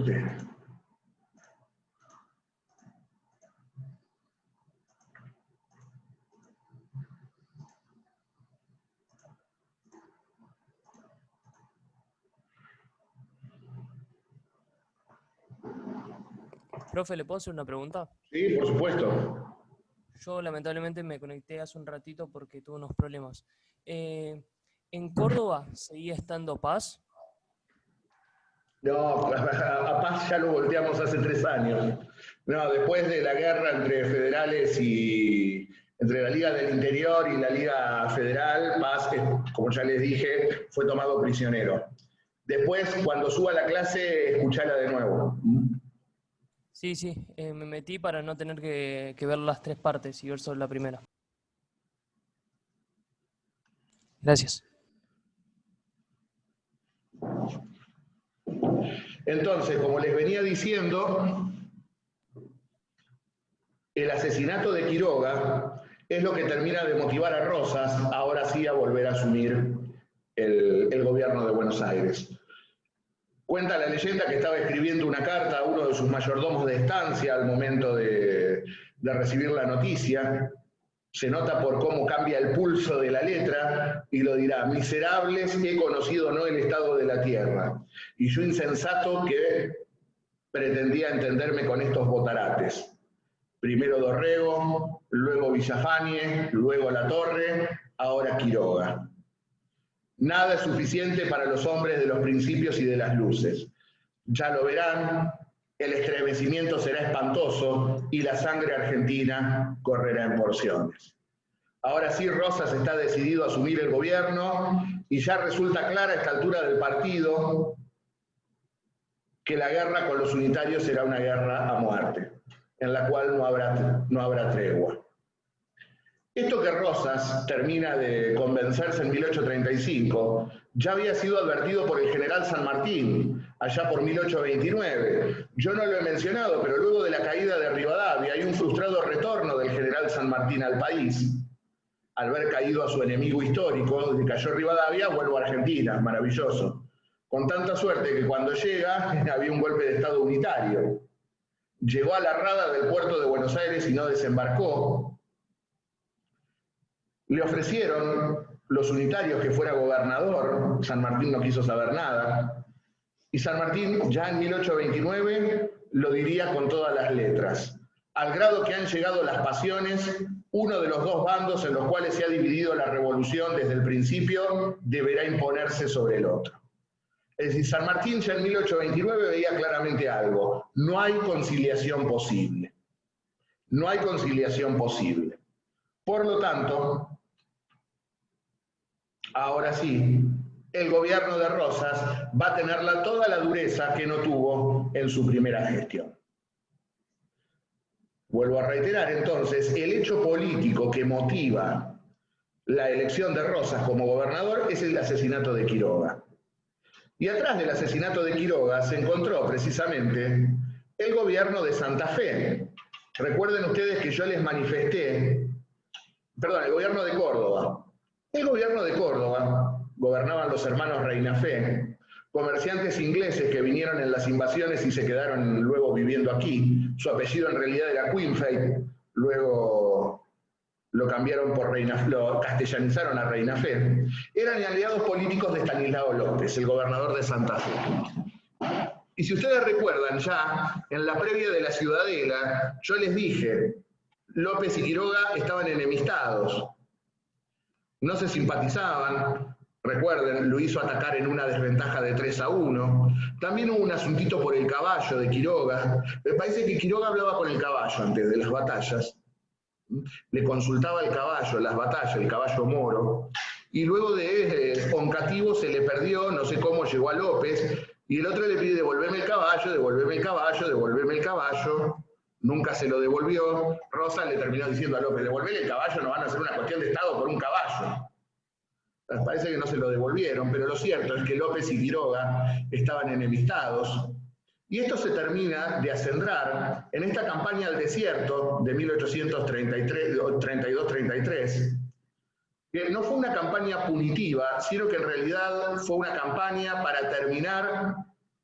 Ok. Profe, ¿le puedo hacer una pregunta? Sí, por supuesto. Yo lamentablemente me conecté hace un ratito porque tuve unos problemas. Eh, ¿En Córdoba seguía estando paz? No, a Paz ya lo volteamos hace 3 años. No, después de la guerra entre federales y entre la Liga del Interior y la Liga Federal, Paz, como ya les dije, fue tomado prisionero. Después, cuando suba a la clase, escuchala de nuevo. Sí, sí, me metí para no tener que ver las tres partes y ver solo la primera. Gracias. Entonces, como les venía diciendo, el asesinato de Quiroga es lo que termina de motivar a Rosas, ahora sí, a volver a asumir el gobierno de Buenos Aires. Cuenta la leyenda que estaba escribiendo una carta a uno de sus mayordomos de estancia al momento de recibir la noticia. Se nota por cómo cambia el pulso de la letra y lo dirá: miserables, he conocido no el estado de la tierra, y yo insensato que pretendía entenderme con estos botarates. Primero Dorrego, luego Villafañe, luego La Torre, ahora Quiroga. Nada es suficiente para los hombres de los principios y de las luces. Ya lo verán, el estremecimiento será espantoso y la sangre argentina correrá en porciones. Ahora sí, Rosas está decidido a asumir el gobierno y ya resulta clara a esta altura del partido que la guerra con los unitarios será una guerra a muerte, en la cual no habrá tregua. Esto que Rosas termina de convencerse en 1835 ya había sido advertido por el general San Martín, allá por 1829. Yo no lo he mencionado, pero luego de la caída de Rivadavia hay un frustrado retorno del general San Martín al país. Al ver caído a su enemigo histórico, de cayó Rivadavia, vuelvo a Argentina, maravilloso. Con tanta suerte que cuando llega había un golpe de Estado unitario. Llegó a la rada del puerto de Buenos Aires y no desembarcó. Le ofrecieron los unitarios que fuera gobernador, San Martín no quiso saber nada, y San Martín ya en 1829 lo diría con todas las letras: al grado que han llegado las pasiones, uno de los dos bandos en los cuales se ha dividido la revolución desde el principio deberá imponerse sobre el otro. Es decir, San Martín ya en 1829 veía claramente algo: no hay conciliación posible. No hay conciliación posible. Por lo tanto, ahora sí, el gobierno de Rosas va a tener toda la dureza que no tuvo en su primera gestión. Vuelvo a reiterar entonces, el hecho político que motiva la elección de Rosas como gobernador es el asesinato de Quiroga. Y atrás del asesinato de Quiroga se encontró precisamente el gobierno de Santa Fe. Recuerden ustedes que yo les manifesté, perdón, el gobierno de Córdoba. El gobierno de Córdoba gobernaban los hermanos Reinafé, comerciantes ingleses que vinieron en las invasiones y se quedaron luego viviendo aquí. Su apellido en realidad era Quinfay, luego lo cambiaron por Reinafé, lo castellanizaron a Reinafé. Eran aliados políticos de Estanislao López, el gobernador de Santa Fe. Y si ustedes recuerdan, ya en la previa de la Ciudadela, yo les dije, López y Quiroga estaban enemistados, no se simpatizaban. Recuerden, lo hizo atacar en una desventaja de 3-1. También hubo un asuntito por el caballo de Quiroga. Me parece que Quiroga hablaba con el caballo antes de las batallas. Le consultaba el caballo, las batallas, el caballo moro. Y luego de Oncativo se le perdió, no sé cómo llegó a López, y el otro le pide: devolverme el caballo, devolverme el caballo, devolverme el caballo. Nunca se lo devolvió. Rosa le terminó diciendo a López: devolverle el caballo, no van a hacer una cuestión de Estado por un caballo. Parece que no se lo devolvieron, pero lo cierto es que López y Quiroga estaban enemistados. Y esto se termina de acendrar en esta campaña al desierto de 1832-33, que no fue una campaña punitiva, sino que en realidad fue una campaña para terminar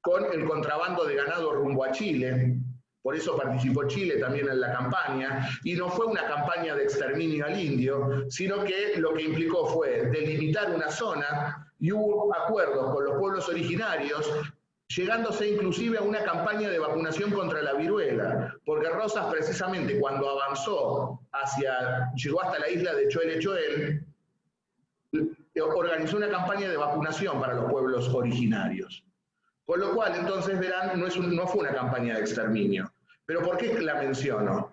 con el contrabando de ganado rumbo a Chile. Por eso participó Chile también en la campaña, y no fue una campaña de exterminio al indio, sino que lo que implicó fue delimitar una zona y hubo acuerdos con los pueblos originarios, llegándose inclusive a una campaña de vacunación contra la viruela, porque Rosas precisamente cuando avanzó llegó hasta la isla de Choel Choel, organizó una campaña de vacunación para los pueblos originarios. Con lo cual, entonces, verán, no fue una campaña de exterminio. ¿Pero por qué la menciono?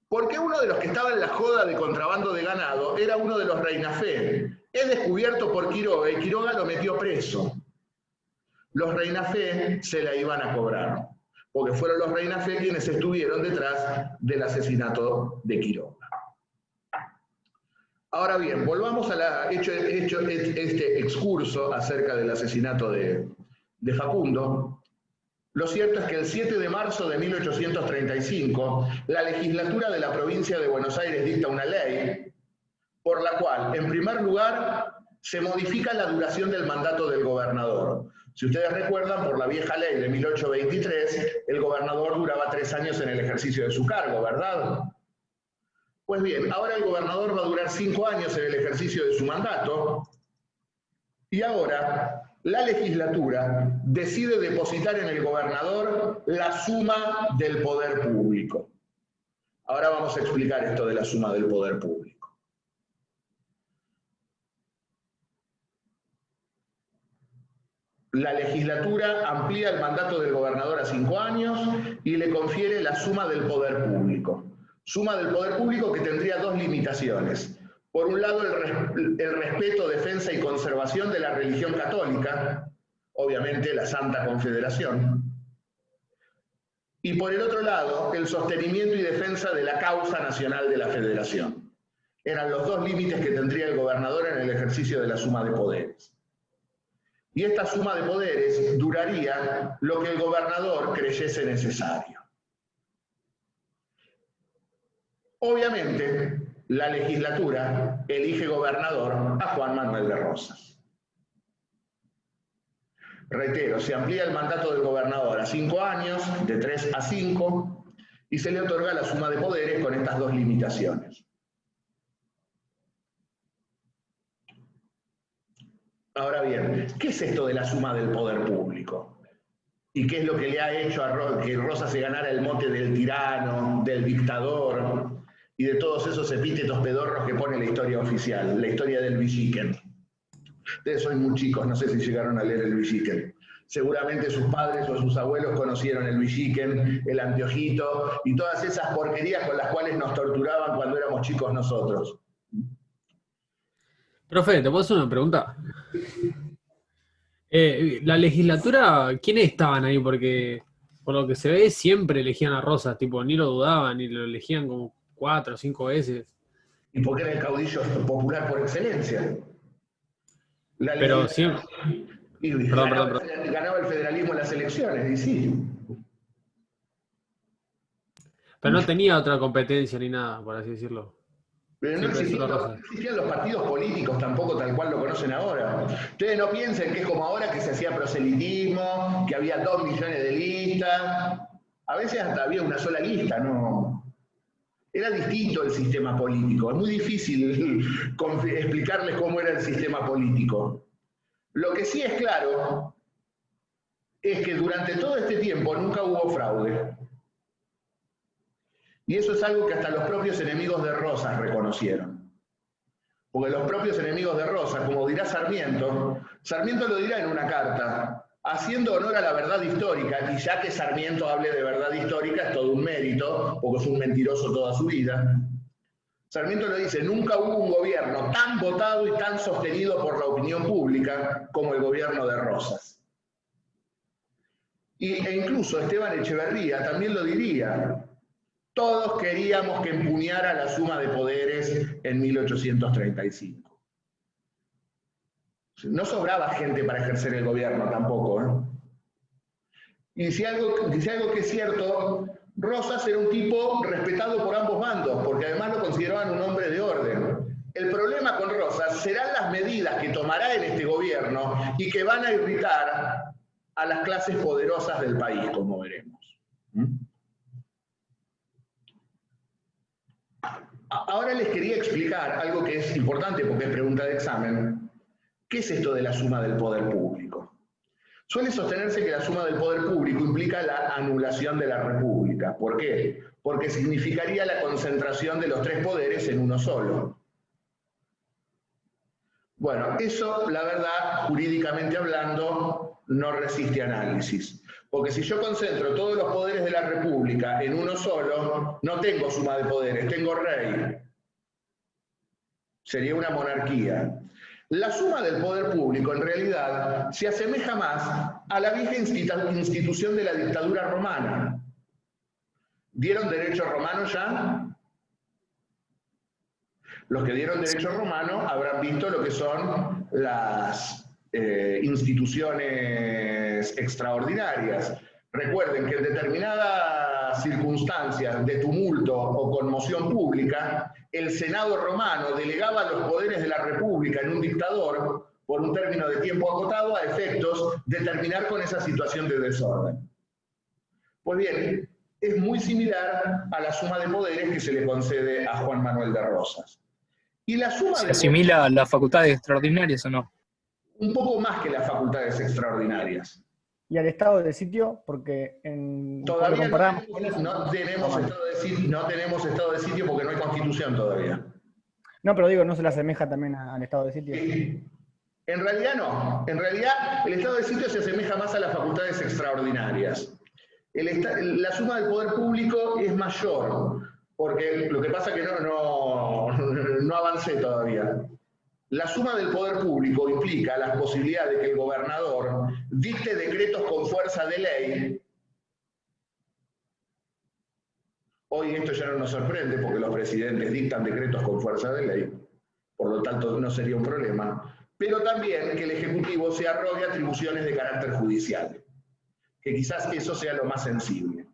Porque uno de los que estaba en la joda de contrabando de ganado era uno de los Reinafé. Es descubierto por Quiroga y Quiroga lo metió preso. Los Reinafé se la iban a cobrar, porque fueron los Reinafé quienes estuvieron detrás del asesinato de Quiroga. Ahora bien, volvamos a este excurso acerca del asesinato de Facundo. Lo cierto es que el 7 de marzo de 1835, la legislatura de la provincia de Buenos Aires dicta una ley por la cual, en primer lugar, se modifica la duración del mandato del gobernador. Si ustedes recuerdan, por la vieja ley de 1823, el gobernador duraba 3 años en el ejercicio de su cargo, ¿verdad? Pues bien, ahora el gobernador va a durar 5 años en el ejercicio de su mandato, y ahora la legislatura decide depositar en el gobernador la suma del poder público. Ahora vamos a explicar esto de la suma del poder público. La legislatura amplía el mandato del gobernador a 5 años y le confiere la suma del poder público. Suma del poder público que tendría 2 limitaciones. Por un lado, el respeto, defensa y conservación de la religión católica, obviamente la Santa Confederación. Y por el otro lado, el sostenimiento y defensa de la causa nacional de la Federación. Eran los 2 límites que tendría el gobernador en el ejercicio de la suma de poderes. Y esta suma de poderes duraría lo que el gobernador creyese necesario. Obviamente, la legislatura elige gobernador a Juan Manuel de Rosas. Reitero, se amplía el mandato del gobernador a 5 años, de 3 a 5, y se le otorga la suma de poderes con estas 2 limitaciones. Ahora bien, ¿qué es esto de la suma del poder público? ¿Y qué es lo que le ha hecho a que Rosas se ganara el mote del tirano, del dictador y de todos esos epítetos pedorros que pone la historia oficial, la historia del Villiquen? Ustedes son muy chicos, no sé si llegaron a leer el Villiquen. Seguramente sus padres o sus abuelos conocieron el Villiquen, el anteojito y todas esas porquerías con las cuales nos torturaban cuando éramos chicos nosotros. Profe, ¿te puedo hacer una pregunta? La legislatura, ¿quiénes estaban ahí? Porque por lo que se ve siempre elegían a Rosas, tipo, ni lo dudaban, ni lo elegían como 4 o 5 veces. Y porque era el caudillo popular por excelencia. Pero siempre... Ganaba el federalismo en las elecciones, y sí. Pero no tenía otra competencia ni nada, por así decirlo. Pero no existían los partidos políticos tampoco tal cual lo conocen ahora. Ustedes no piensen que es como ahora que se hacía proselitismo, que había 2 millones de listas. A veces hasta había una sola lista, ¿no? Era distinto el sistema político. Es muy difícil explicarles cómo era el sistema político. Lo que sí es claro es que durante todo este tiempo nunca hubo fraude. Y eso es algo que hasta los propios enemigos de Rosas reconocieron. Porque los propios enemigos de Rosas, como dirá Sarmiento, Sarmiento lo dirá en una carta, haciendo honor a la verdad histórica, y ya que Sarmiento hable de verdad histórica es todo un mérito, porque fue un mentiroso toda su vida. Sarmiento lo dice, nunca hubo un gobierno tan votado y tan sostenido por la opinión pública como el gobierno de Rosas. E incluso Esteban Echeverría también lo diría. Todos queríamos que empuñara la suma de poderes en 1835. No sobraba gente para ejercer el gobierno tampoco, ¿eh? Y si algo que es cierto, Rosas era un tipo respetado por ambos bandos, porque además lo consideraban un hombre de orden. El problema con Rosas serán las medidas que tomará en este gobierno y que van a irritar a las clases poderosas del país, como veremos. Ahora les quería explicar algo que es importante porque es pregunta de examen. ¿Qué es esto de la suma del poder público? Suele sostenerse que la suma del poder público implica la anulación de la República. ¿Por qué? Porque significaría la concentración de los tres poderes en uno solo. Bueno, eso, la verdad, jurídicamente hablando, no resiste análisis. Porque si yo concentro todos los poderes de la República en uno solo, no tengo suma de poderes, tengo rey. Sería una monarquía. La suma del poder público, en realidad, se asemeja más a la vieja institución de la dictadura romana. ¿Dieron derecho romano ya? Los que dieron derecho romano habrán visto lo que son las instituciones extraordinarias. Recuerden que en determinadas circunstancias de tumulto o conmoción pública, el Senado romano delegaba los poderes de la República en un dictador por un término de tiempo acotado a efectos de terminar con esa situación de desorden. Pues bien, es muy similar a la suma de poderes que se le concede a Juan Manuel de Rosas. Y la suma ¿Se asimila a las facultades extraordinarias o no? Un poco más que las facultades extraordinarias. ¿Y al estado de sitio? Porque todavía no tenemos estado de sitio porque no hay constitución todavía. No, pero digo, ¿no se le asemeja también al estado de sitio? En realidad no. En realidad el estado de sitio se asemeja más a las facultades extraordinarias. La suma del poder público es mayor, porque lo que pasa es que no avancé todavía. La suma del poder público implica la posibilidad de que el gobernador dicte decretos con fuerza de ley. Hoy esto ya no nos sorprende porque los presidentes dictan decretos con fuerza de ley, por lo tanto no sería un problema, pero también que el Ejecutivo se arrogue atribuciones de carácter judicial, que quizás eso sea lo más sensible.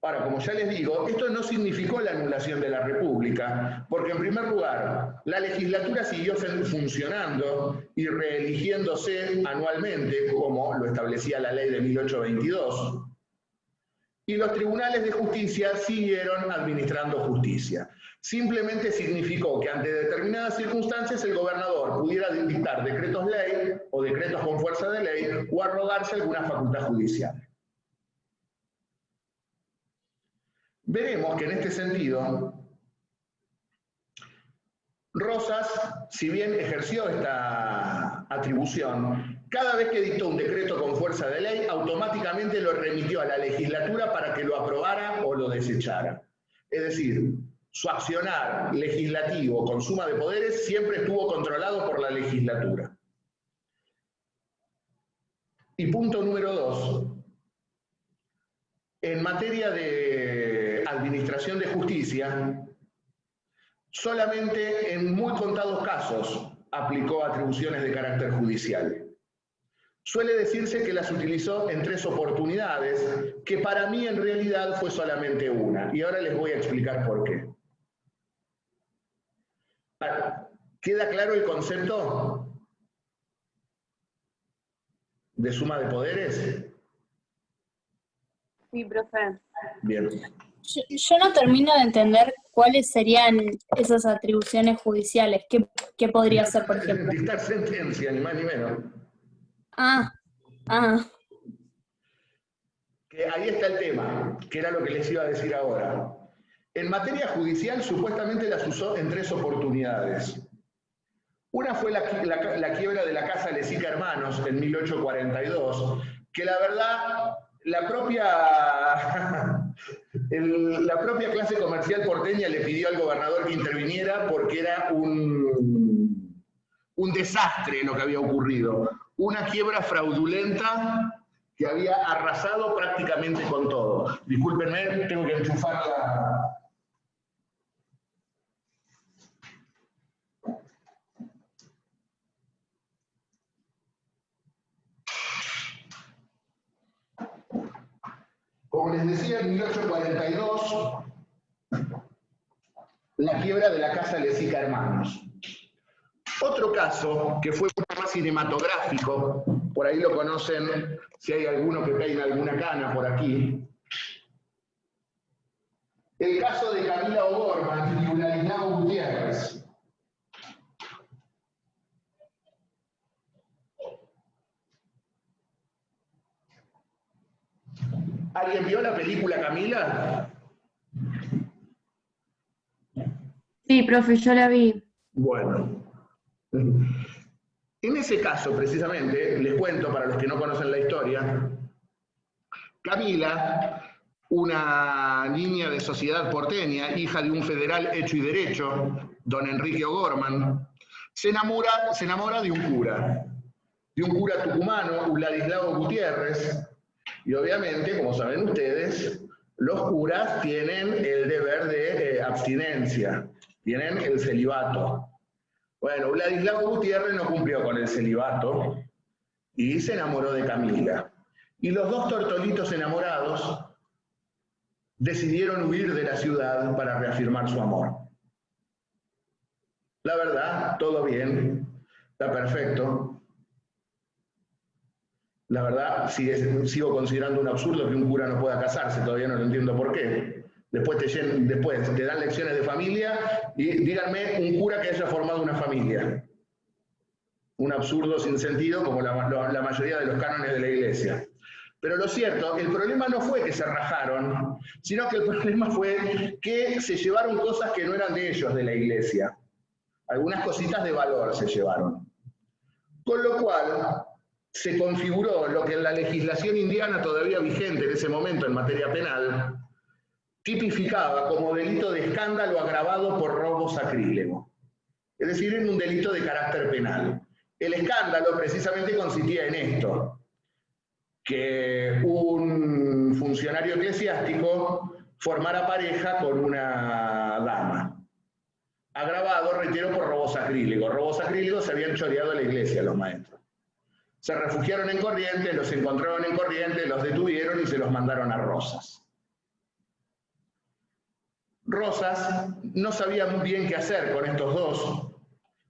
Ahora, como ya les digo, esto no significó la anulación de la República, porque en primer lugar, la legislatura siguió funcionando y reeligiéndose anualmente, como lo establecía la ley de 1822, y los tribunales de justicia siguieron administrando justicia. Simplemente significó que ante determinadas circunstancias el gobernador pudiera dictar decretos ley o decretos con fuerza de ley o arrogarse alguna facultad judicial. Veremos que en este sentido, Rosas, si bien ejerció esta atribución, cada vez que dictó un decreto con fuerza de ley, automáticamente lo remitió a la legislatura para que lo aprobara o lo desechara. Es decir, su accionar legislativo con suma de poderes siempre estuvo controlado por la legislatura. Y punto número 2. En materia de administración de justicia, solamente en muy contados casos aplicó atribuciones de carácter judicial. Suele decirse que las utilizó en 3 oportunidades, que para mí en realidad fue solamente una, y ahora les voy a explicar por qué. ¿Queda claro el concepto de suma de poderes? Sí, profe. Bien. Yo no termino de entender cuáles serían esas atribuciones judiciales. ¿Qué podría ser, por ejemplo? Dictar sentencia, ni más ni menos. Que ahí está el tema, que era lo que les iba a decir ahora. En materia judicial, supuestamente las usó en 3 oportunidades. Una fue la quiebra de la Casa Lezica Hermanos en 1842, que la verdad, la propia clase comercial porteña le pidió al gobernador que interviniera porque era un desastre lo que había ocurrido. Una quiebra fraudulenta que había arrasado prácticamente con todo. Discúlpenme, tengo que enchufar la... Como les decía, en 1842, la quiebra de la Casa Lezica Hermanos. Otro caso, que fue mucho más cinematográfico, por ahí lo conocen, si hay alguno que peina alguna cana por aquí. El caso de Camila O'Gorman y Ladislao Gutiérrez. ¿Alguien vio la película Camila? Sí, profe, yo la vi. Bueno. En ese caso, precisamente, les cuento para los que no conocen la historia, Camila, una niña de sociedad porteña, hija de un federal hecho y derecho, don Enrique O'Gorman, se enamora de un cura tucumano, Ladislao Gutiérrez, y obviamente, como saben ustedes, los curas tienen el deber de abstinencia, tienen el celibato. Bueno, Ladislao Gutiérrez no cumplió con el celibato y se enamoró de Camila. Y los dos tortolitos enamorados decidieron huir de la ciudad para reafirmar su amor. La verdad, todo bien, está perfecto. La verdad, sigo considerando un absurdo que un cura no pueda casarse, todavía no lo entiendo por qué. Después te dan lecciones de familia y díganme un cura que haya formado una familia. Un absurdo sin sentido como la mayoría de los cánones de la iglesia. Pero lo cierto, el problema no fue que se rajaron, sino que el problema fue que se llevaron cosas que no eran de ellos, de la iglesia. Algunas cositas de valor se llevaron. Con lo cual se configuró lo que en la legislación indiana todavía vigente en ese momento en materia penal, tipificaba como delito de escándalo agravado por robo sacrílego. Es decir, en un delito de carácter penal. El escándalo precisamente consistía en esto, que un funcionario eclesiástico formara pareja con una dama. Agravado, reitero, por robo sacrílego. Robo sacrílego se habían choreado a la iglesia los maestros. Se refugiaron en Corrientes, los encontraron en Corrientes, los detuvieron y se los mandaron a Rosas. Rosas no sabía muy bien qué hacer con estos dos,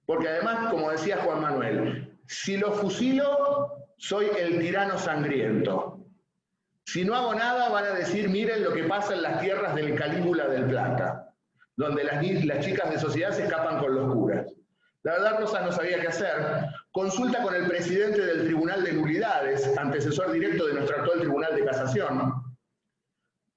porque además, como decía Juan Manuel, si los fusilo, soy el tirano sangriento. Si no hago nada, van a decir, miren lo que pasa en las tierras del Calígula del Plata, donde las chicas de sociedad se escapan con los curas. La verdad, Rosas no sabía qué hacer. Consulta con el presidente del Tribunal de Nulidades, antecesor directo de nuestro actual Tribunal de Casación,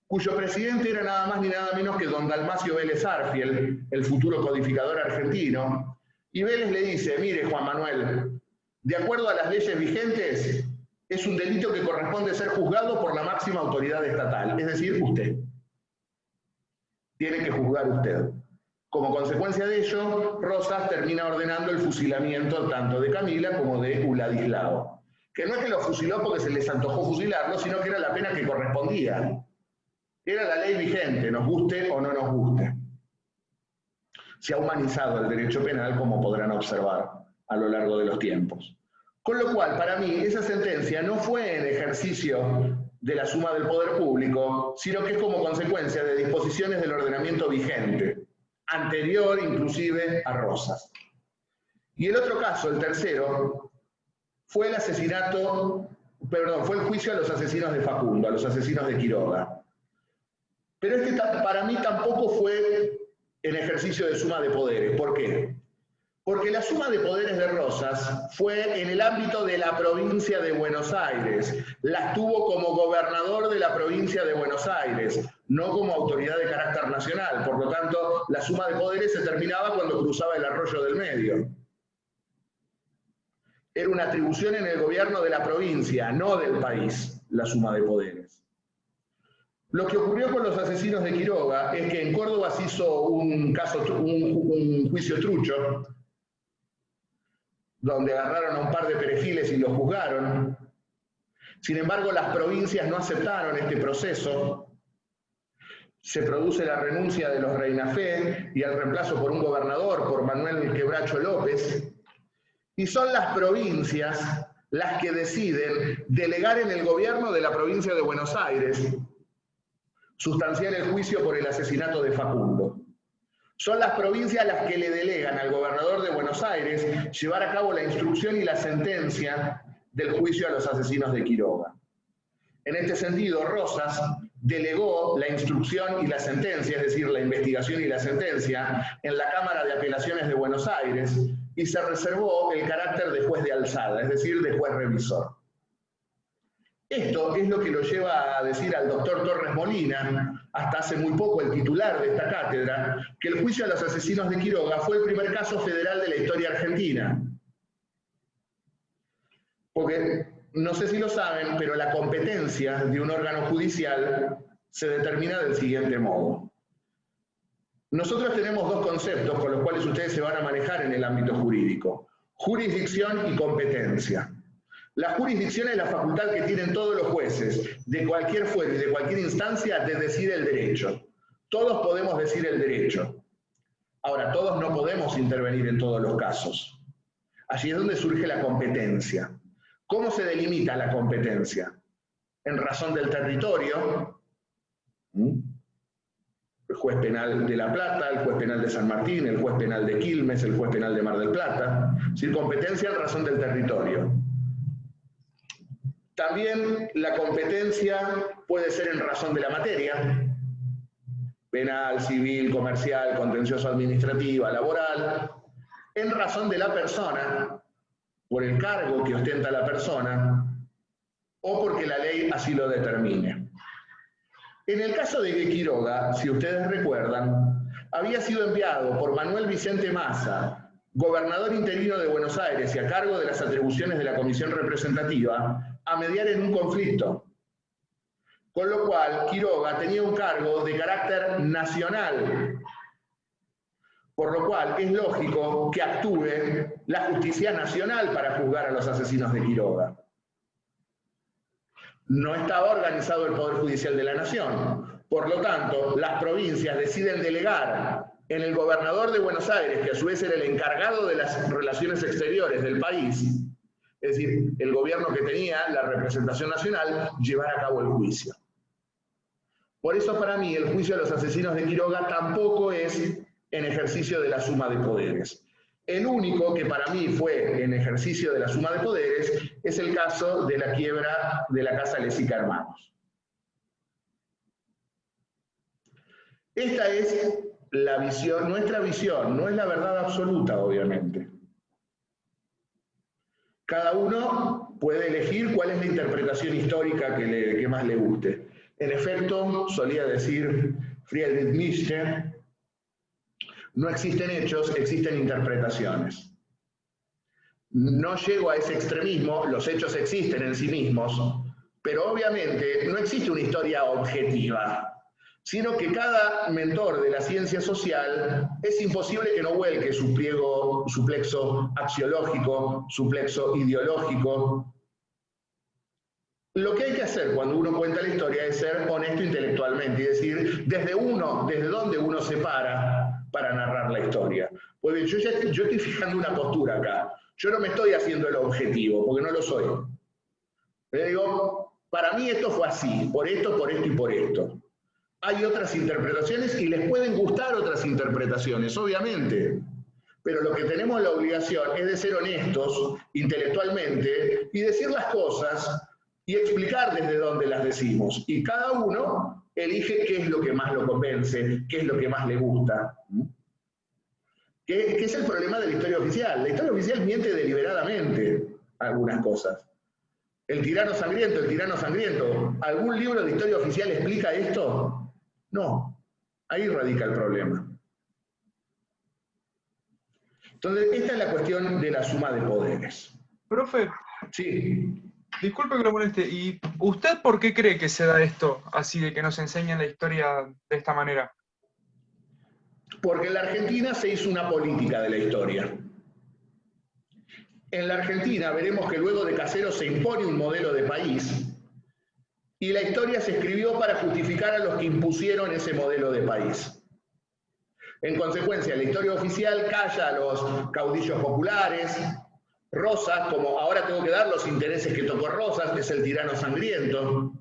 cuyo presidente era nada más ni nada menos que don Dalmacio Vélez Arfiel, el futuro codificador argentino, y Vélez le dice, mire Juan Manuel, de acuerdo a las leyes vigentes, es un delito que corresponde ser juzgado por la máxima autoridad estatal, es decir, usted. Tiene que juzgar usted. Como consecuencia de ello, Rosas termina ordenando el fusilamiento tanto de Camila como de Ladislao, que no es que lo fusiló porque se les antojó fusilarlo, sino que era la pena que correspondía. Era la ley vigente, nos guste o no nos guste. Se ha humanizado el derecho penal, como podrán observar a lo largo de los tiempos. Con lo cual, para mí, esa sentencia no fue en ejercicio de la suma del poder público, sino que es como consecuencia de disposiciones del ordenamiento vigente, anterior inclusive a Rosas. Y el otro caso, el tercero, fue el juicio a los asesinos de Facundo, a los asesinos de Quiroga. Pero para mí tampoco fue en ejercicio de suma de poderes. ¿Por qué? Porque la suma de poderes de Rosas fue en el ámbito de la provincia de Buenos Aires. Las tuvo como gobernador de la provincia de Buenos Aires, no como autoridad de carácter nacional. Por lo tanto, la suma de poderes se terminaba cuando cruzaba el arroyo del medio. Era una atribución en el gobierno de la provincia, no del país, la suma de poderes. Lo que ocurrió con los asesinos de Quiroga es que en Córdoba se hizo un juicio trucho, donde agarraron a un par de perejiles y los juzgaron. Sin embargo, las provincias no aceptaron este proceso. Se produce la renuncia de los Reinafé y el reemplazo por un gobernador, por Manuel Quebracho López. Y son las provincias las que deciden delegar en el gobierno de la provincia de Buenos Aires, sustanciar el juicio por el asesinato de Facundo. Son las provincias las que le delegan al gobernador de Buenos Aires llevar a cabo la instrucción y la sentencia del juicio a los asesinos de Quiroga. En este sentido, Rosas delegó la instrucción y la sentencia, es decir, la investigación y la sentencia, en la Cámara de Apelaciones de Buenos Aires y se reservó el carácter de juez de alzada, es decir, de juez revisor. Esto es lo que lo lleva a decir al doctor Torres Molina, hasta hace muy poco el titular de esta cátedra, que el juicio a los asesinos de Quiroga fue el primer caso federal de la historia argentina. Porque, no sé si lo saben, pero la competencia de un órgano judicial se determina del siguiente modo. Nosotros tenemos dos conceptos con los cuales ustedes se van a manejar en el ámbito jurídico: jurisdicción y competencia. La jurisdicción es la facultad que tienen todos los jueces de cualquier fuero y de cualquier instancia de decir el derecho. Todos podemos decir el derecho. Ahora, todos no podemos intervenir en todos los casos. Allí es donde surge la competencia. ¿Cómo se delimita la competencia? En razón del territorio, el juez penal de La Plata, el juez penal de San Martín, el juez penal de Quilmes, el juez penal de Mar del Plata. Es decir, competencia en razón del territorio. También la competencia puede ser en razón de la materia, penal, civil, comercial, contencioso administrativa, laboral, en razón de la persona, por el cargo que ostenta la persona, o porque la ley así lo determine. En el caso de Quiroga, si ustedes recuerdan, había sido enviado por Manuel Vicente Massa, gobernador interino de Buenos Aires y a cargo de las atribuciones de la Comisión Representativa, a mediar en un conflicto. Con lo cual, Quiroga tenía un cargo de carácter nacional, por lo cual es lógico que actúe la justicia nacional para juzgar a los asesinos de Quiroga. No estaba organizado el Poder Judicial de la Nación. Por lo tanto, las provincias deciden delegar en el gobernador de Buenos Aires, que a su vez era el encargado de las relaciones exteriores del país, es decir, el gobierno que tenía la representación nacional, llevar a cabo el juicio. Por eso para mí el juicio a los asesinos de Quiroga tampoco es en ejercicio de la suma de poderes. El único que para mí fue en ejercicio de la suma de poderes es el caso de la quiebra de la Casa Lezica Hermanos. Esta es la visión, nuestra visión, no es la verdad absoluta, obviamente. Cada uno puede elegir cuál es la interpretación histórica que más le guste. En efecto, solía decir Friedrich Nietzsche, no existen hechos, existen interpretaciones. No llego a ese extremismo, los hechos existen en sí mismos, pero obviamente no existe una historia objetiva, sino que cada mentor de la ciencia social es imposible que no vuelque su plexo axiológico, su plexo ideológico. Lo que hay que hacer cuando uno cuenta la historia es ser honesto intelectualmente y decir desde dónde uno se para narrar la historia. Pues yo estoy fijando una postura acá. Yo no me estoy haciendo el objetivo, porque no lo soy. Pero digo, para mí esto fue así, por esto y por esto. Hay otras interpretaciones y les pueden gustar otras interpretaciones, obviamente. Pero lo que tenemos la obligación es de ser honestos intelectualmente y decir las cosas y explicar desde dónde las decimos. Y cada uno elige qué es lo que más lo convence, qué es lo que más le gusta. ¿Qué es el problema de la historia oficial? La historia oficial miente deliberadamente algunas cosas. El tirano sangriento. ¿Algún libro de historia oficial explica esto? No. Ahí radica el problema. Entonces, esta es la cuestión de la suma de poderes. Profe, Sí. disculpe que lo moleste, ¿y usted por qué cree que se da esto, así de que nos enseñan la historia de esta manera? Porque en la Argentina se hizo una política de la historia. En la Argentina veremos que luego de Caseros se impone un modelo de país y la historia se escribió para justificar a los que impusieron ese modelo de país. En consecuencia, la historia oficial calla a los caudillos populares. Rosas, como ahora tengo que dar los intereses que tocó Rosas, que es el tirano sangriento.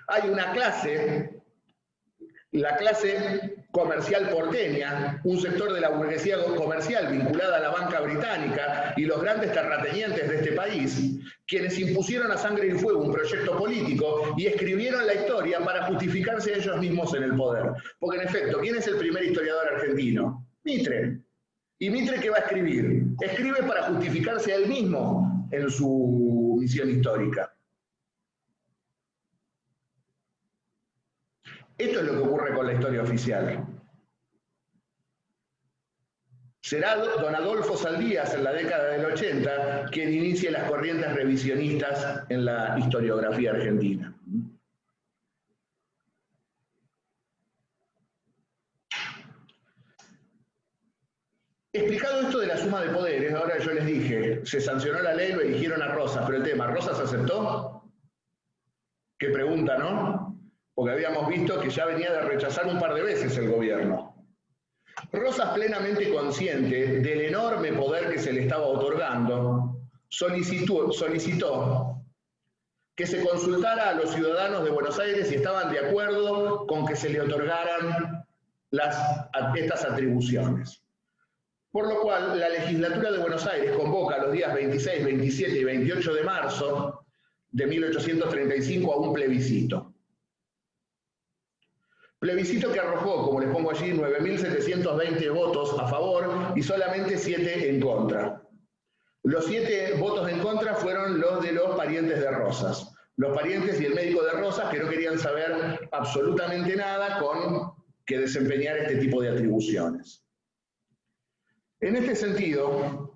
Hay una clase la clase comercial porteña, un sector de la burguesía comercial vinculada a la banca británica y los grandes terratenientes de este país, quienes impusieron a sangre y fuego un proyecto político y escribieron la historia para justificarse a ellos mismos en el poder. Porque en efecto, ¿quién es el primer historiador argentino? Mitre. ¿Y Mitre qué va a escribir? Escribe para justificarse a él mismo en su misión histórica. Esto es lo que ocurre con la historia oficial. Será don Adolfo Saldías en la década del 80 quien inicie las corrientes revisionistas en la historiografía argentina. Explicado esto de la suma de poderes, ahora yo les dije, se sancionó la ley, lo eligieron a Rosas, pero el tema, ¿Rosas aceptó? Qué pregunta, ¿no? Porque habíamos visto que ya venía de rechazar un par de veces el gobierno. Rosas, plenamente consciente del enorme poder que se le estaba otorgando, solicitó que se consultara a los ciudadanos de Buenos Aires si estaban de acuerdo con que se le otorgaran estas atribuciones. Por lo cual, la legislatura de Buenos Aires convoca los días 26, 27 y 28 de marzo de 1835 a un plebiscito. Plebiscito que arrojó, como les pongo allí, 9.720 votos a favor y solamente 7 en contra. Los 7 votos en contra fueron los de los parientes de Rosas. Los parientes y el médico de Rosas que no querían saber absolutamente nada con que desempeñar este tipo de atribuciones. En este sentido,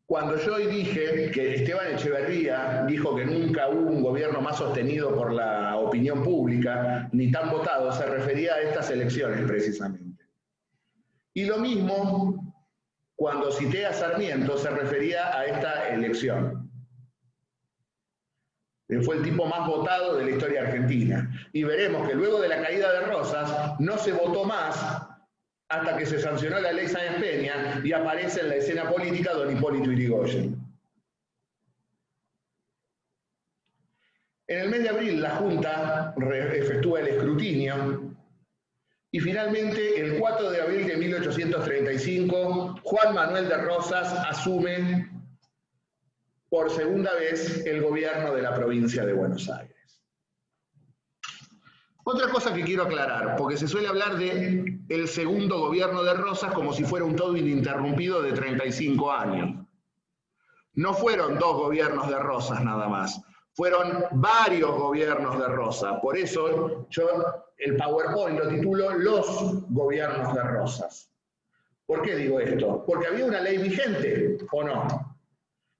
cuando yo hoy dije que Esteban Echeverría dijo que nunca hubo un gobierno más sostenido por la opinión pública, ni tan votado, se refería a estas elecciones precisamente. Y lo mismo, cuando cité a Sarmiento, se refería a esta elección. Fue el tipo más votado de la historia argentina. Y veremos que luego de la caída de Rosas, no se votó más hasta que se sancionó la ley Sáenz Peña y aparece en la escena política don Hipólito Yrigoyen. En el mes de abril la Junta efectúa el escrutinio y finalmente el 4 de abril de 1835 Juan Manuel de Rosas asume por segunda vez el gobierno de la provincia de Buenos Aires. Otra cosa que quiero aclarar, porque se suele hablar de el segundo gobierno de Rosas como si fuera un todo ininterrumpido de 35 años. No fueron 2 gobiernos de Rosas nada más, fueron varios gobiernos de Rosas. Por eso yo el PowerPoint lo titulo Los gobiernos de Rosas. ¿Por qué digo esto? Porque había una ley vigente, ¿o no?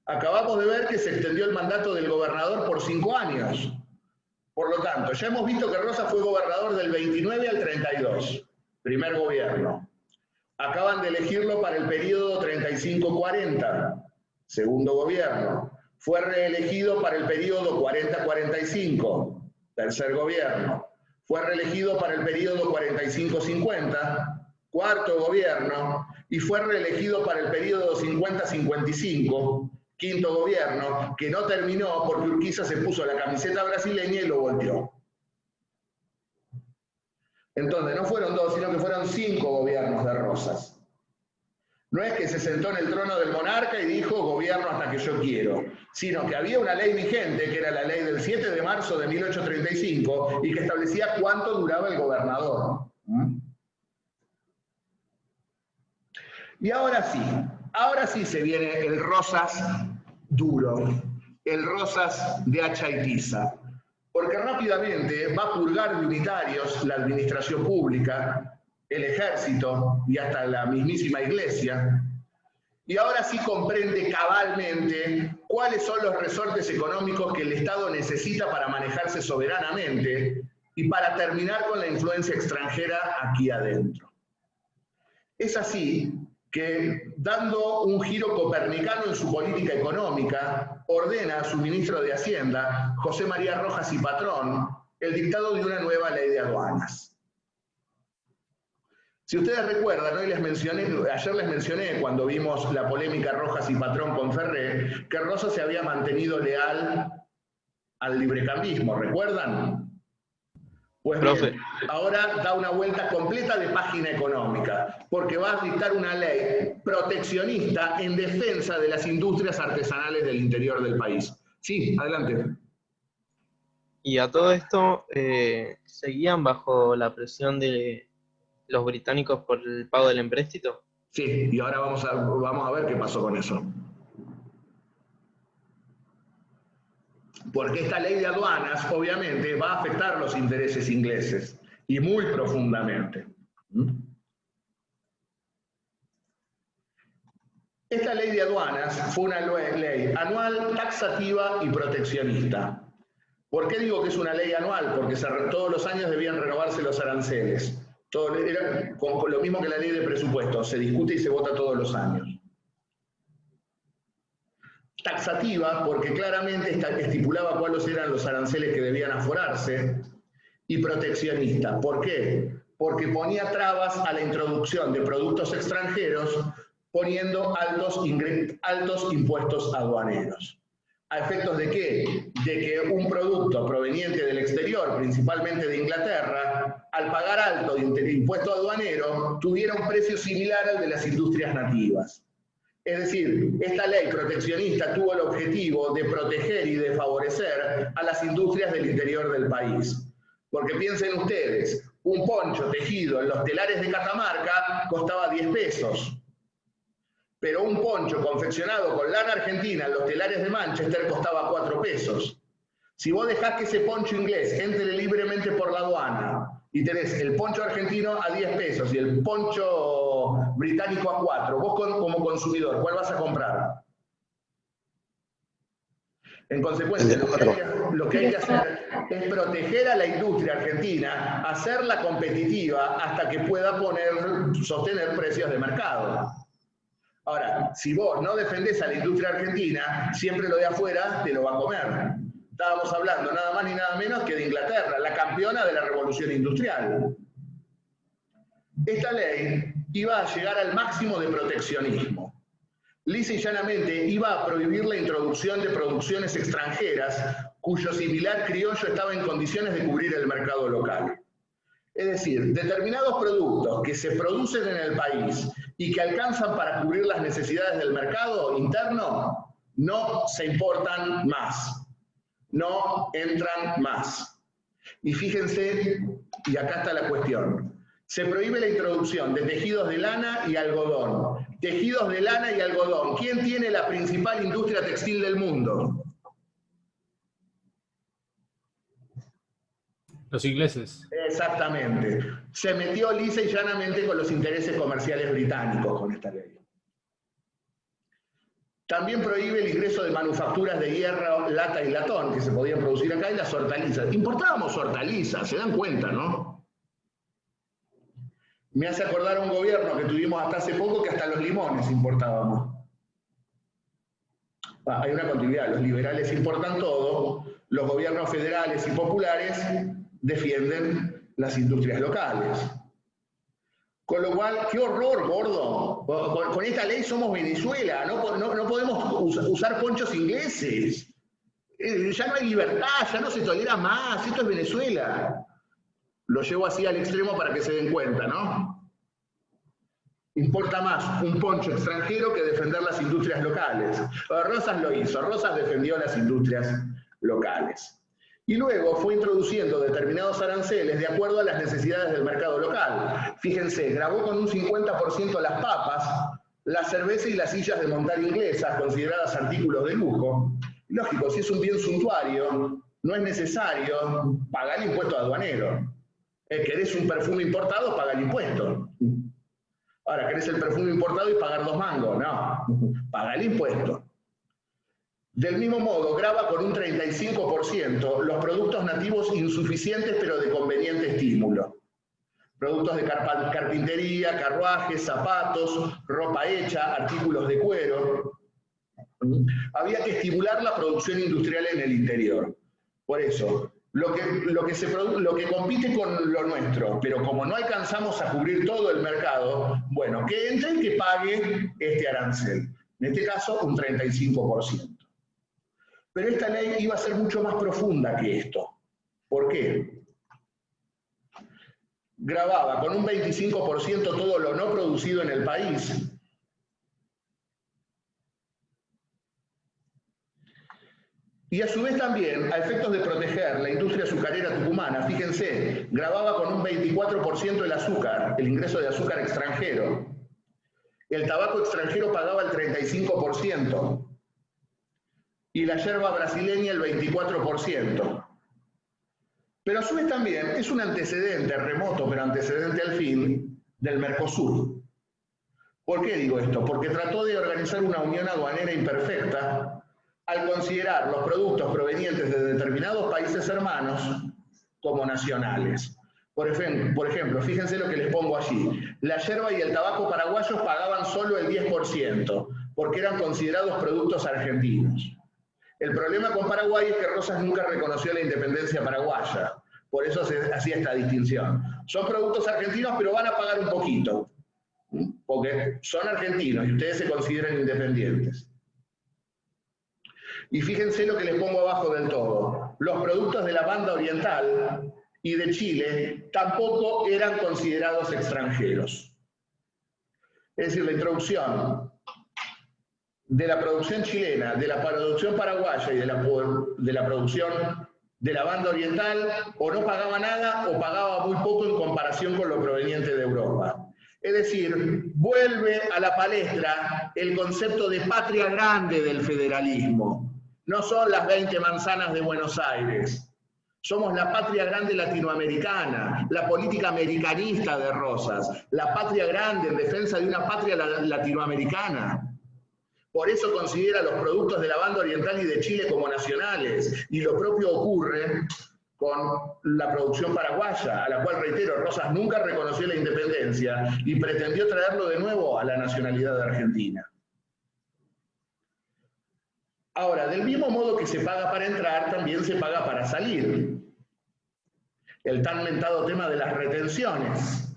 Acabamos de ver que se extendió el mandato del gobernador por 5 años. Por lo tanto, ya hemos visto que Rosas fue gobernador del 29 al 32, primer gobierno. Acaban de elegirlo para el periodo 35-40, segundo gobierno. Fue reelegido para el periodo 40-45, tercer gobierno. Fue reelegido para el periodo 45-50, cuarto gobierno. Y fue reelegido para el periodo 50-55, quinto gobierno, que no terminó porque Urquiza se puso la camiseta brasileña y lo volteó. Entonces, no fueron 2, sino que fueron 5 gobiernos de Rosas. No es que se sentó en el trono del monarca y dijo gobierno hasta que yo quiero, sino que había una ley vigente, que era la ley del 7 de marzo de 1835, y que establecía cuánto duraba el gobernador. Y ahora sí se viene el Rosas duro, el Rosas de hacha y tiza, porque rápidamente va a purgar de unitarios la administración pública, el ejército y hasta la mismísima iglesia, y ahora sí comprende cabalmente cuáles son los resortes económicos que el Estado necesita para manejarse soberanamente y para terminar con la influencia extranjera aquí adentro. Es así que, dando un giro copernicano en su política económica, ordena a su ministro de Hacienda, José María Rojas y Patrón, el dictado de una nueva ley de aduanas. Si ustedes recuerdan, ayer les mencioné cuando vimos la polémica Rojas y Patrón con Ferré, que Rosas se había mantenido leal al librecambismo, ¿recuerdan? Pues Profe. bien, ahora da una vuelta completa de página económica, porque va a dictar una ley proteccionista en defensa de las industrias artesanales del interior del país. Sí, adelante. Y a todo esto, ¿seguían bajo la presión de los británicos por el pago del empréstito? Sí, y ahora vamos a ver qué pasó con eso. Porque esta ley de aduanas, obviamente, va a afectar los intereses ingleses, y muy profundamente. Esta ley de aduanas fue una ley anual, taxativa y proteccionista. ¿Por qué digo que es una ley anual? Porque todos los años debían renovarse los aranceles. Era con lo mismo que la ley de presupuestos, se discute y se vota todos los años. Taxativa, porque claramente estipulaba cuáles eran los aranceles que debían aforarse, y proteccionista. ¿Por qué? Porque ponía trabas a la introducción de productos extranjeros, poniendo altos impuestos aduaneros. ¿A efectos de qué? De que un producto proveniente del exterior, principalmente de Inglaterra, al pagar alto impuesto aduanero, tuviera un precio similar al de las industrias nativas. Es decir, esta ley proteccionista tuvo el objetivo de proteger y de favorecer a las industrias del interior del país. Porque piensen ustedes, un poncho tejido en los telares de Catamarca costaba 10 pesos. Pero un poncho confeccionado con lana argentina en los telares de Manchester costaba 4 pesos. Si vos dejás que ese poncho inglés entre libremente por la aduana y tenés el poncho argentino a 10 pesos y el poncho británico a 4, vos como consumidor, ¿cuál vas a comprar? En consecuencia, lo que hay que hacer es proteger a la industria argentina, hacerla competitiva hasta que pueda sostener precios de mercado. Ahora, si vos no defendés a la industria argentina, siempre lo de afuera te lo va a comer. Estábamos hablando nada más ni nada menos que de Inglaterra, la campeona de la revolución industrial. Esta ley iba a llegar al máximo de proteccionismo. Lisa y llanamente iba a prohibir la introducción de producciones extranjeras cuyo similar criollo estaba en condiciones de cubrir el mercado local. Es decir, determinados productos que se producen en el país y que alcanzan para cubrir las necesidades del mercado interno, no se importan más, no entran más. Y fíjense, y acá está la cuestión, se prohíbe la introducción de tejidos de lana y algodón. Tejidos de lana y algodón. ¿Quién tiene la principal industria textil del mundo? Los ingleses. Exactamente. Se metió lisa y llanamente con los intereses comerciales británicos con esta ley. También prohíbe el ingreso de manufacturas de hierro, lata y latón que se podían producir acá y las hortalizas. Importábamos hortalizas, se dan cuenta, ¿no? Me hace acordar a un gobierno que tuvimos hasta hace poco que hasta los limones importábamos. Hay una continuidad, los liberales importan todo, los gobiernos federales y populares defienden las industrias locales. Con lo cual, qué horror, gordo. Con esta ley somos Venezuela, no podemos usar ponchos ingleses. Ya no hay libertad, ya no se tolera más, esto es Venezuela. Lo llevo así al extremo para que se den cuenta, ¿no? Importa más un poncho extranjero que defender las industrias locales. Rosas lo hizo, Rosas defendió las industrias locales. Y luego fue introduciendo determinados aranceles de acuerdo a las necesidades del mercado local. Fíjense, grabó con un 50% las papas, la cerveza y las sillas de montar inglesas, consideradas artículos de lujo. Lógico, si es un bien suntuario, no es necesario pagar el impuesto aduanero. ¿Querés un perfume importado? Paga el impuesto. Ahora, ¿querés el perfume importado y pagar 2 mangos? No, paga el impuesto. Del mismo modo, grava con un 35% los productos nativos insuficientes pero de conveniente estímulo. Productos de carpintería, carruajes, zapatos, ropa hecha, artículos de cuero. Había que estimular la producción industrial en el interior. Por eso, lo que compite con lo nuestro, pero como no alcanzamos a cubrir todo el mercado, bueno, que entre y que pague este arancel. En este caso, un 35%. Pero esta ley iba a ser mucho más profunda que esto. ¿Por qué? gravaba con un 25% todo lo no producido en el país. Y a su vez también, a efectos de proteger la industria azucarera tucumana, fíjense, gravaba con un 24% el azúcar, el ingreso de azúcar extranjero. El tabaco extranjero pagaba el 35%. Y la yerba brasileña el 24%. Pero a su vez también es un antecedente remoto, pero antecedente al fin, del Mercosur. ¿Por qué digo esto? Porque trató de organizar una unión aduanera imperfecta al considerar los productos provenientes de determinados países hermanos como nacionales. Por ejemplo, fíjense lo que les pongo allí. La yerba y el tabaco paraguayos pagaban solo el 10%, porque eran considerados productos argentinos. El problema con Paraguay es que Rosas nunca reconoció la independencia paraguaya. Por eso se hacía esta distinción. Son productos argentinos, pero van a pagar un poquito, porque son argentinos y ustedes se consideran independientes. Y fíjense lo que les pongo abajo del todo. Los productos de la banda oriental y de Chile tampoco eran considerados extranjeros. Es decir, la introducción de la producción chilena, de la producción paraguaya y de la producción de la banda oriental, o no pagaba nada o pagaba muy poco en comparación con lo proveniente de Europa. Es decir, vuelve a la palestra el concepto de patria grande del federalismo. No son las 20 manzanas de Buenos Aires. Somos la patria grande latinoamericana, la política americanista de Rosas, la patria grande en defensa de una patria latinoamericana. Por eso considera los productos de la banda oriental y de Chile como nacionales. Y lo propio ocurre con la producción paraguaya, a la cual, reitero, Rosas nunca reconoció la independencia y pretendió traerlo de nuevo a la nacionalidad de Argentina. Ahora, del mismo modo que se paga para entrar, también se paga para salir. El tan mentado tema de las retenciones.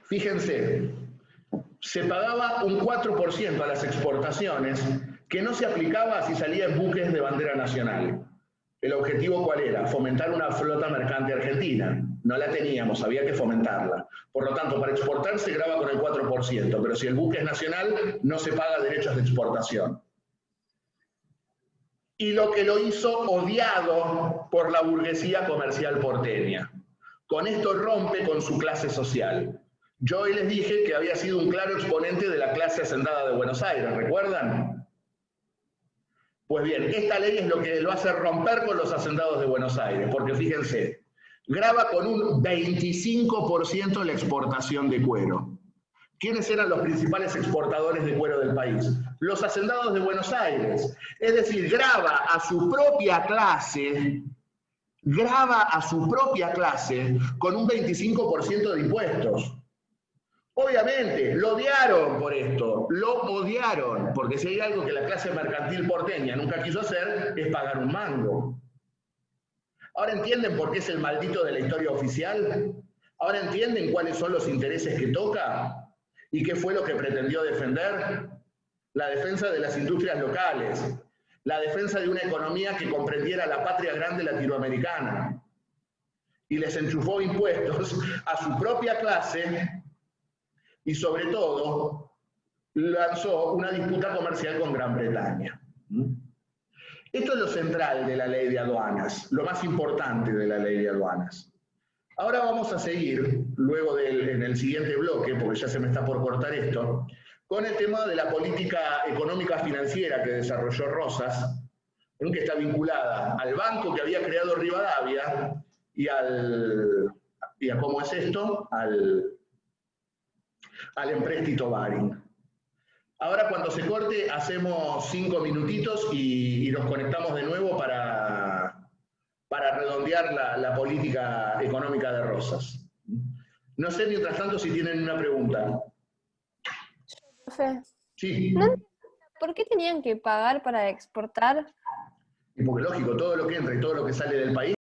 Fíjense, se pagaba un 4% a las exportaciones que no se aplicaba si salía en buques de bandera nacional. ¿El objetivo cuál era? Fomentar una flota mercante argentina. No la teníamos, había que fomentarla. Por lo tanto, para exportar se graba con el 4%, pero si el buque es nacional, no se paga derechos de exportación. Y lo que lo hizo odiado por la burguesía comercial porteña. Con esto rompe con su clase social. Yo hoy les dije que había sido un claro exponente de la clase hacendada de Buenos Aires, ¿recuerdan? Pues bien, esta ley es lo que lo hace romper con los hacendados de Buenos Aires, porque fíjense, grava con un 25% la exportación de cuero. ¿Quiénes eran los principales exportadores de cuero del país? Los hacendados de Buenos Aires. Es decir, grava a su propia clase con un 25% de impuestos. Obviamente, lo odiaron por esto, lo odiaron, porque si hay algo que la clase mercantil porteña nunca quiso hacer, es pagar un mango. ¿Ahora entienden por qué es el maldito de la historia oficial? ¿Ahora entienden cuáles son los intereses que toca? ¿Y qué fue lo que pretendió defender? La defensa de las industrias locales, la defensa de una economía que comprendiera la patria grande latinoamericana. Y les enchufó impuestos a su propia clase y sobre todo lanzó una disputa comercial con Gran Bretaña. Esto es lo central de la ley de aduanas, lo más importante de la ley de aduanas. Ahora vamos a seguir, luego en el siguiente bloque, porque ya se me está por cortar esto, con el tema de la política económica financiera que desarrolló Rosas, que está vinculada al banco que había creado Rivadavia y a ¿cómo es esto? Al empréstito Baring. Ahora cuando se corte hacemos 5 minutitos y nos conectamos de nuevo para redondear la política económica de Rosas. No sé, mientras tanto, si tienen una pregunta. Profe, Sí. ¿no entiendo por qué tenían que pagar para exportar? Y porque lógico, todo lo que entra y todo lo que sale del país